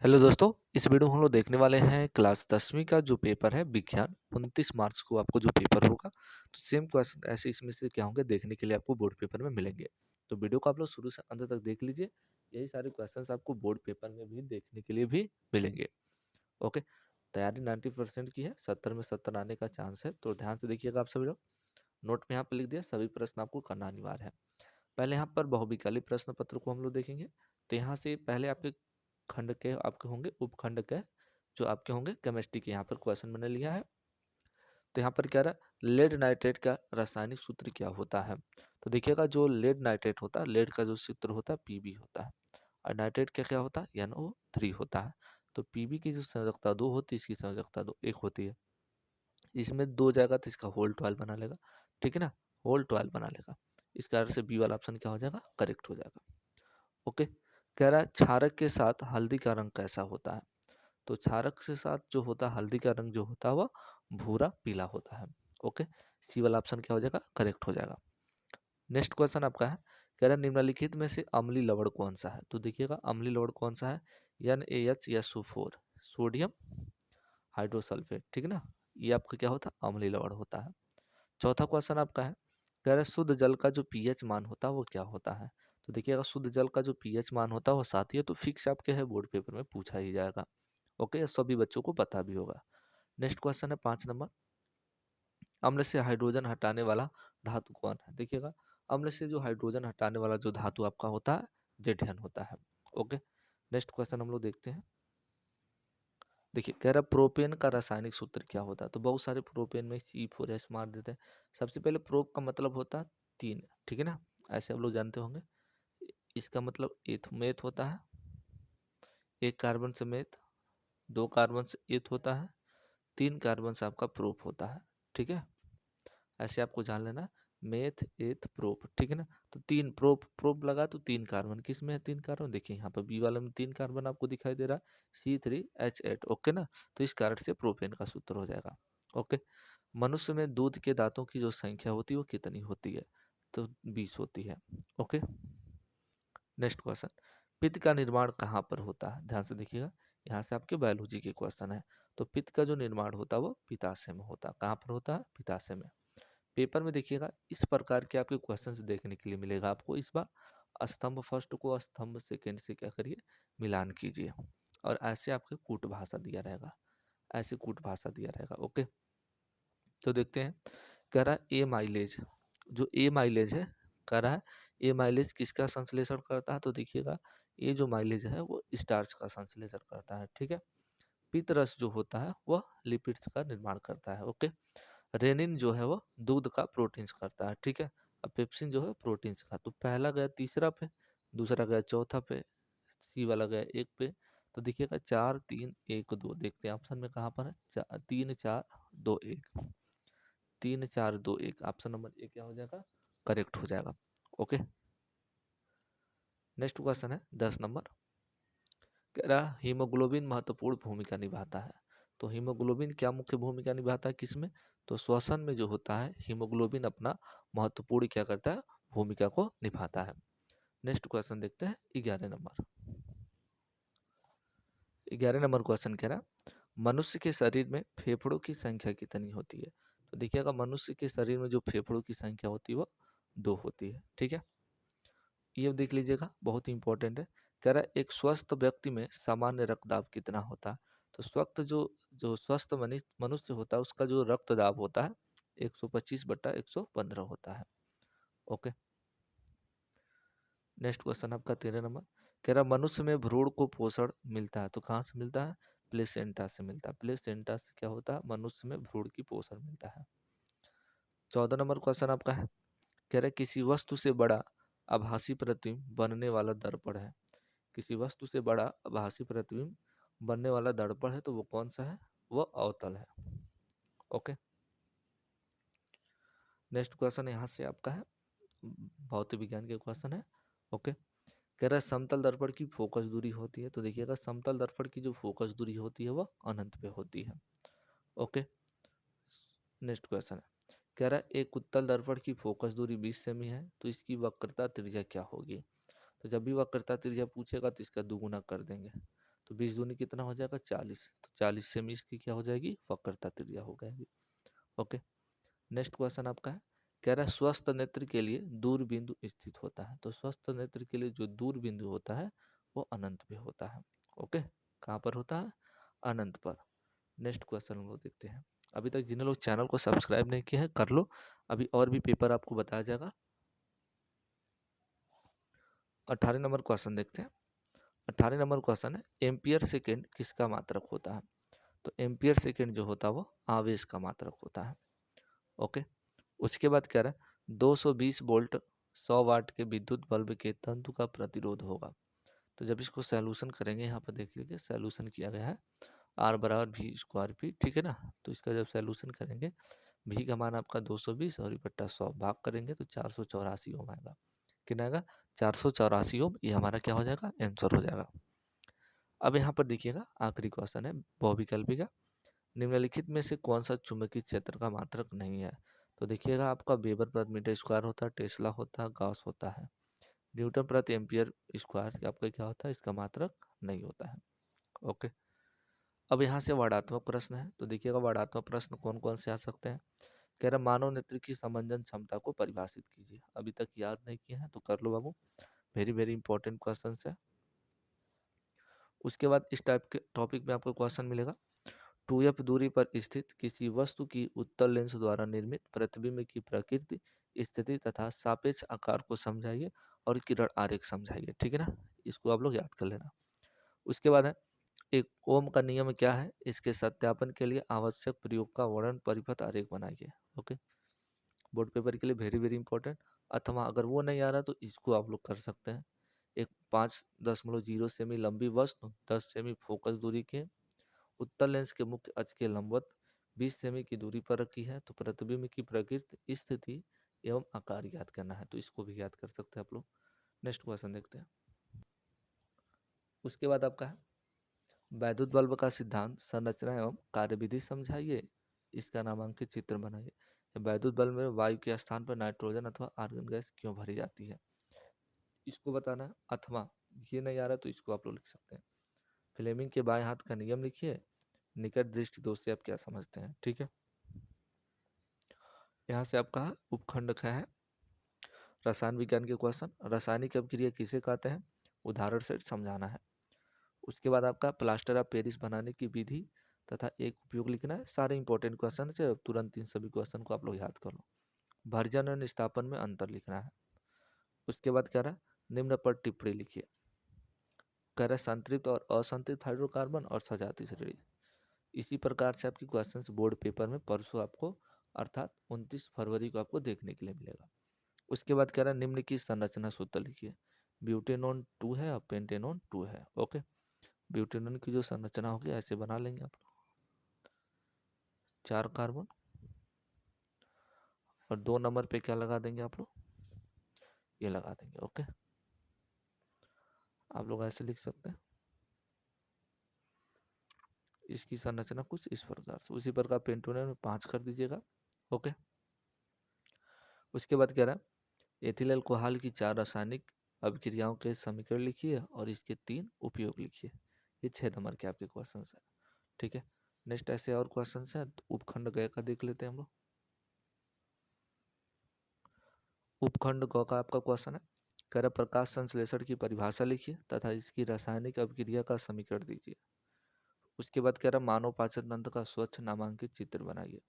Hello दोस्तों, इस video में हम लोग देखने वाले हैं क्लास 10वीं का जो पेपर है विज्ञान। 29 मार्च को आपको जो पेपर होगा, तो सेम क्वेश्चन ऐसे इसमें से क्या होंगे देखने के लिए आपको बोर्ड पेपर में मिलेंगे। तो वीडियो को आप लोग शुरू से अंत तक देख लीजिए। यही सारे क्वेश्चंस आपको बोर्ड पेपर में भी देखने के लिए भी मिलेंगे। ओके, तैयारी 90% की है, 70 में 70 आने का चांस है। तो ध्यान से देखिएगा आप सभी लोग। नोट में यहाँ पर लिख दिया, सभी प्रश्न आपको करना अनिवार्य है। पहले यहाँ पर बहुविकल्पी प्रश्न पत्र को हम लोग देखेंगे। तो यहाँ से पहले आपके खंड के आपके होंगे उपखंड के, जो आपके होंगे केमिस्ट्री के। यहाँ पर क्वेश्चन मैंने लिया है। तो यहाँ पर क्या रहा, लेड नाइट्रेट का रासायनिक सूत्र क्या होता है। तो देखिएगा, जो लेड नाइट्रेट होता है, लेड का जो सूत्र होता है पीबी होता है, और नाइट्रेट का क्या होता है NO3 होता है। तो पीबी की जो संयोजकता 2 होती है, इसकी संयोजकता 1 होती है। इसमें 2 जाएगा तो इसका होल 12 बना लेगा, ठीक है ना, होल 12 बना लेगा। इस कारण से बी वाला ऑप्शन क्या हो जाएगा, करेक्ट हो जाएगा। ओके, कह रहा है क्षारक के साथ हल्दी का रंग कैसा होता है। तो क्षारक के साथ जो होता है हल्दी का रंग जो होता है वह भूरा पीला होता है। ओके, सी वाला ऑप्शन क्या हो जाएगा, करेक्ट हो जाएगा। नेक्स्ट क्वेश्चन आपका है, कह रहा है निम्नलिखित में से अम्लीय लवण कौन सा है। तो देखिएगा, अम्लीय लवण कौन सा है, NaHSO4, सोडियम हाइड्रोसल्फेट, ठीक है ना। ये आपका क्या होता है, अम्लीय लवण होता है। चौथा क्वेश्चन आपका है, कह रहा है शुद्ध जल का जो पीएच मान होता है वो क्या होता है। तो देखिएगा, शुद्ध जल का जो पीएच मान होता है वो 7 ही है। तो फिक्स आपके है, बोर्ड पेपर में पूछा ही जाएगा। ओके, सभी बच्चों को पता भी होगा। नेक्स्ट क्वेश्चन है 5 नंबर, अम्ल से हाइड्रोजन हटाने वाला धातु कौन है। देखिएगा, अम्ल से जो हाइड्रोजन हटाने वाला जो धातु आपका होता है जेठियन होता है। ओके, नेक्स्ट क्वेश्चन हम लोग देखते हैं। देखिए, कह रहा प्रोपेन का रासायनिक सूत्र क्या होता है। तो बहुत सारे प्रोपेन में C4H मार देते हैं। सबसे पहले प्रोप का मतलब होता है 3, ठीक है ना, ऐसे आप लोग जानते होंगे। इसका मतलब एथ मेथ होता है, एक कार्बन से मेथ, 2 कार्बन से एथ होता है, 3 कार्बन से आपका प्रोप होता है, ठीक है। ऐसे आपको जान लेना, मेथ एथ प्रोप, ठीक है ना। तो 3 प्रोप, प्रोप लगा तो 3 कार्बन, किस में है 3 कार्बन, देखिए यहाँ पर बी वाले में 3 कार्बन आपको दिखाई दे रहा है, C3H8, ओके ना। तो इस कारण से प्रोपेन का सूत्र हो जाएगा। ओके, मनुष्य में दूध के दांतों की जो संख्या होती है वो कितनी होती है। तो 20 होती है। ओके, नेक्स्ट क्वेश्चन, पित्त का निर्माण कहाँ पर होता है। ध्यान से देखिएगा, यहाँ से आपके बायोलॉजी के क्वेश्चन है। तो पित्त का जो निर्माण होता है वो पित्ताशय में होता है। कहाँ पर होता है, पित्ताशय में। पेपर में देखिएगा, इस प्रकार के आपके क्वेश्चन देखने के लिए मिलेगा आपको। इस बार स्तंभ फर्स्ट को स्तंभ सेकेंड से क्या करिए, मिलान कीजिए। और ऐसे आपके कूट भाषा दिया रहेगा, ऐसे कूट भाषा दिया रहेगा। ओके, तो देखते हैं। कह रहा है ए माइलेज, जो ए माइलेज है, कह रहा है ए माइलेज किसका संश्लेषण करता है। तो देखिएगा, ये जो माइलेज है वो स्टार्च का संश्लेषण करता है, ठीक है। पित्तरस जो होता है वह लिपिड्स का निर्माण करता है। ओके, रेनिन जो है वो दूध का प्रोटीन्स करता है, ठीक है। अब पेप्सिन जो है प्रोटीन्स का। तो पहला गया तीसरा पे, दूसरा गया चौथा पे, सी वाला गया 1 पे। तो देखिएगा 4 3 1 2, देखते हैं ऑप्शन में कहाँ पर है, 3 4 2 1, 3 4 2 1, ऑप्शन नंबर ए क्या हो जाएगा, करेक्ट हो जाएगा। ओके, नेक्स्ट क्वेश्चन है 10 नंबर, कह रहा हीमोग्लोबिन महत्वपूर्ण भूमिका निभाता है। तो हीमोग्लोबिन क्या मुख्य भूमिका निभाता है किसमें, तो श्वसन में जो होता है हीमोग्लोबिन अपना महत्वपूर्ण क्या करता है, भूमिका को निभाता है। नेक्स्ट क्वेश्चन देखते हैं 11 नंबर। 11 नंबर क्वेश्चन कह रहा मनुष्य के शरीर में फेफड़ों की संख्या कितनी होती है। तो देखिएगा, मनुष्य के शरीर में जो फेफड़ों की संख्या होती है वो 2 होती है, ठीक है। ये देख लीजिएगा, बहुत ही इंपॉर्टेंट है। कह रहा है एक स्वस्थ व्यक्ति में सामान्य रक्तदाब कितना होता है। तो स्वस्थ जो स्वस्थ मनुष्य होता है उसका जो रक्तदाब होता है 125/115 होता है। ओके, नेक्स्ट क्वेश्चन आपका 13 नंबर, कह रहा मनुष्य में भ्रूण को पोषण मिलता है। तो कहाँ से मिलता है, प्लेसेंटा से मिलता है। प्लेसेंटा से क्या होता है, मनुष्य में भ्रूण की पोषण मिलता है। 14 नंबर क्वेश्चन आपका है, कह रहा है किसी वस्तु से बड़ा आभासी प्रतिबिंब बनने वाला दर्पण है। किसी वस्तु से बड़ा आभासी प्रतिबिंब बनने वाला दर्पण है तो वो कौन सा है, वो अवतल है। ओके, नेक्स्ट क्वेश्चन यहाँ से आपका है, भौतिक विज्ञान के क्वेश्चन है। ओके, कह रहा है समतल दर्पण की फोकस दूरी होती है। तो देखिएगा, समतल दर्पण की जो फोकस दूरी होती है वो अनंत पे होती है। ओके, नेक्स्ट क्वेश्चन है, कह रहा है एक उत्तल दर्पण की फोकस दूरी 20 सेमी है तो इसकी वक्रता त्रिज्या क्या होगी। तो जब भी वक्रता त्रिज्या पूछेगा तो इसका दुगुना कर देंगे। तो 20 दूनी कितना हो जाएगा 40, तो 40 से में इसकी क्या हो जाएगी वक्रता त्रिज्या हो जाएगी। ओके, नेक्स्ट क्वेश्चन आपका है, कह रहा है स्वस्थ नेत्र के लिए दूर बिंदु स्थित होता है। तो स्वस्थ नेत्र के लिए जो दूर बिंदु होता है वो अनंत पे होता है। ओके, कहाँ पर होता है, अनंत पर। नेक्स्ट क्वेश्चन हम लोग देखते हैं। अभी तक जिन्हें लोग चैनल को सब्सक्राइब नहीं किए हैं कर लो, अभी और भी पेपर आपको बताया जाएगा। 18 नंबर क्वेश्चन देखते हैं। 18 नंबर क्वेश्चन है, एम्पियर सेकेंड किसका मात्रक होता है। तो एम्पियर सेकेंड जो होता है वो आवेश का मात्रक होता है। ओके, उसके बाद कह रहा है 220 वोल्ट 100 वाट के विद्युत बल्ब के तंतु का प्रतिरोध होगा। तो जब इसको सॉल्यूशन करेंगे, यहाँ पर देख लीजिए सॉल्यूशन किया गया है R बराबर भी स्क्वायर पी, ठीक है ना। तो इसका जब सॉल्यूशन करेंगे, भी का मान आपका 220 और बट्टा 100 भाग करेंगे तो 484 ओम आएगा। कितना आएगा 484 ओम, ये हमारा क्या हो जाएगा आंसर हो जाएगा। अब यहाँ पर देखिएगा आखिरी क्वेश्चन है बहुविकल्पी का, निम्नलिखित में से कौन सा चुंबकीय क्षेत्र का मात्रक नहीं है। तो देखिएगा आपका वेबर प्रति मीटर स्क्वायर होता है, टेस्ला होता है, गॉस होता है, न्यूटन प्रति एम्पियर स्क्वायर आपका क्या होता है, इसका मात्रक नहीं होता है। ओके, अब यहाँ से वर्णात्मक प्रश्न है। तो देखिएगा वर्णात्मक प्रश्न कौन कौन से आ सकते हैं। कह रहा मानव नेत्र की समंजन क्षमता को परिभाषित कीजिए। अभी तक याद नहीं किए हैं तो कर लो बाबू, वेरी वेरी इंपॉर्टेंट क्वेश्चन है। उसके बाद इस टाइप के टॉपिक में आपको क्वेश्चन मिलेगा, 2f दूरी पर स्थित किसी वस्तु की उत्तल लेंस द्वारा निर्मित प्रतिबिंब की प्रकृति, स्थिति तथा सापेक्ष आकार को समझाइए और किरण आरेख समझाइए। ठीक है ना, इसको आप लोग याद कर लेना। उसके बाद है, एक ओम का नियम क्या है, इसके सत्यापन के लिए आवश्यक प्रयोग का वर्णन परिपथ आरेख बनाइए। ओके, बोर्ड पेपर के लिए वेरी वेरी इंपॉर्टेंट। अथवा अगर वो नहीं आ रहा तो इसको आप लोग कर सकते हैं। एक 5.0 सेमी लंबी वस्तु 10 सेमी फोकस दूरी के उत्तल लेंस के मुख्य अक्ष के लंबवत 20 सेमी की दूरी पर रखी है, तो प्रतिबिंब की प्रकृति, स्थिति एवं आकार याद करना है। तो इसको भी याद कर सकते हैं आप लोग। नेक्स्ट क्वेश्चन देखते हैं। उसके बाद आपका है, वैद्युत बल्ब का सिद्धांत, संरचना एवं कार्यविधि समझाइए, इसका नामांकित चित्र बनाइए। वैद्युत बल्ब में वायु के स्थान पर नाइट्रोजन अथवा आर्गन गैस क्यों भरी जाती है, इसको बताना है। अथवा ये नहीं आ रहा तो इसको आप लोग लिख सकते हैं, फ्लेमिंग के बाएं हाथ का नियम लिखिए, निकट दृष्टि दोष से आप क्या समझते हैं। ठीक है, यहाँ से आपका उपखंड का है रसायन विज्ञान के क्वेश्चन, रासायनिक अभिक्रिया किसे कहते हैं, उदाहरण से समझाना है। उसके बाद आपका प्लास्टर ऑफ पेरिस बनाने की विधि तथा एक उपयोग लिखना है। सारे इंपॉर्टेंट क्वेश्चन से तुरंत इन सभी क्वेश्चन को आप लोग याद कर लो। भर्जन और निस्तापन में अंतर लिखना है। उसके बाद कह रहा है निम्न पर टिप्पणी लिखिए। कह रहा है संतृप्त और असंतृप्त हाइड्रोकार्बन और सजाती श्रेणी। इसी प्रकार से आपकी क्वेश्चन बोर्ड पेपर में परसों आपको अर्थात 29 फरवरी को आपको देखने के लिए मिलेगा। उसके बाद कह रहा है निम्न की संरचना सूत्र लिखिए। ब्यूटेनॉन 2 है और पेंटेनॉन 2 है। ओके, ब्यूटेनॉन की जो संरचना होगी ऐसे बना लेंगे आप लोग, 4 कार्बन और 2 नंबर पे क्या लगा देंगे आप लोग, ये लगा देंगे। ओके, आप लोग ऐसे लिख सकते हैं। इसकी संरचना कुछ इस प्रकार से, उसी प्रकार पेंटोनियम में 5 कर दीजिएगा। ओके, उसके बाद कह रहा है एथिल अल्कोहल की 4 रासायनिक अभिक्रियाओं के समीकरण लिखिए और इसके 3 उपयोग लिखिए। ये 6 नंबर के आपके क्वेश्चन है। ठीक है, नेक्स्ट ऐसे और क्वेश्चन है, तो उपखंड ग का देख लेते हैं हम लोग। उपखंड ग का आपका क्वेश्चन है, कह रहा प्रकाश संश्लेषण की परिभाषा लिखिए तथा इसकी रासायनिक अभिक्रिया का समीकरण दीजिए। उसके बाद कह रहा मानव पाचन तंत्र का स्वच्छ नामांकित चित्र बनाइए।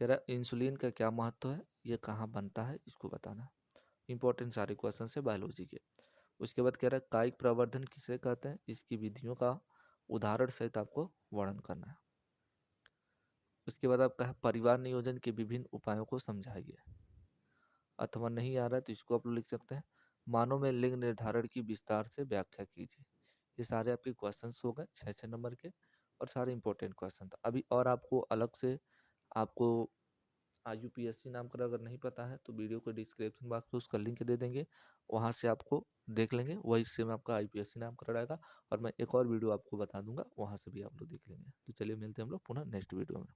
कह रहा इंसुलिन का क्या महत्व है, ये कहाँ बनता है, इसको बताना। इंपॉर्टेंट सारे क्वेश्चन है बायोलॉजी के। उसके बाद कह रहा है कायिक प्रवर्धन किसे कहते हैं, इसकी विधियों का उदाहरण सहित आपको वर्णन करना है। उसके बाद आपका है परिवार नियोजन के विभिन्न उपायों को समझाइए। अथवा नहीं आ रहा है तो इसको आप लोग लिख सकते हैं, मानव में लिंग निर्धारण की विस्तार से व्याख्या कीजिए। ये सारे आपके क्वेश्चंस हो गए 6 नंबर के और सारे इंपॉर्टेंट क्वेश्चन था। अभी और आपको अलग से आपको IUPSC नाम का अगर नहीं पता है तो वीडियो को डिस्क्रिप्शन बॉक्स में उसका लिंक दे देंगे, वहाँ से आपको देख लेंगे, वही से में आपका IPSC नाम का रहेगा और मैं एक और वीडियो आपको बता दूंगा, वहाँ से भी आप लोग देख लेंगे। तो चलिए मिलते हैं हम लोग पुनः नेक्स्ट वीडियो में।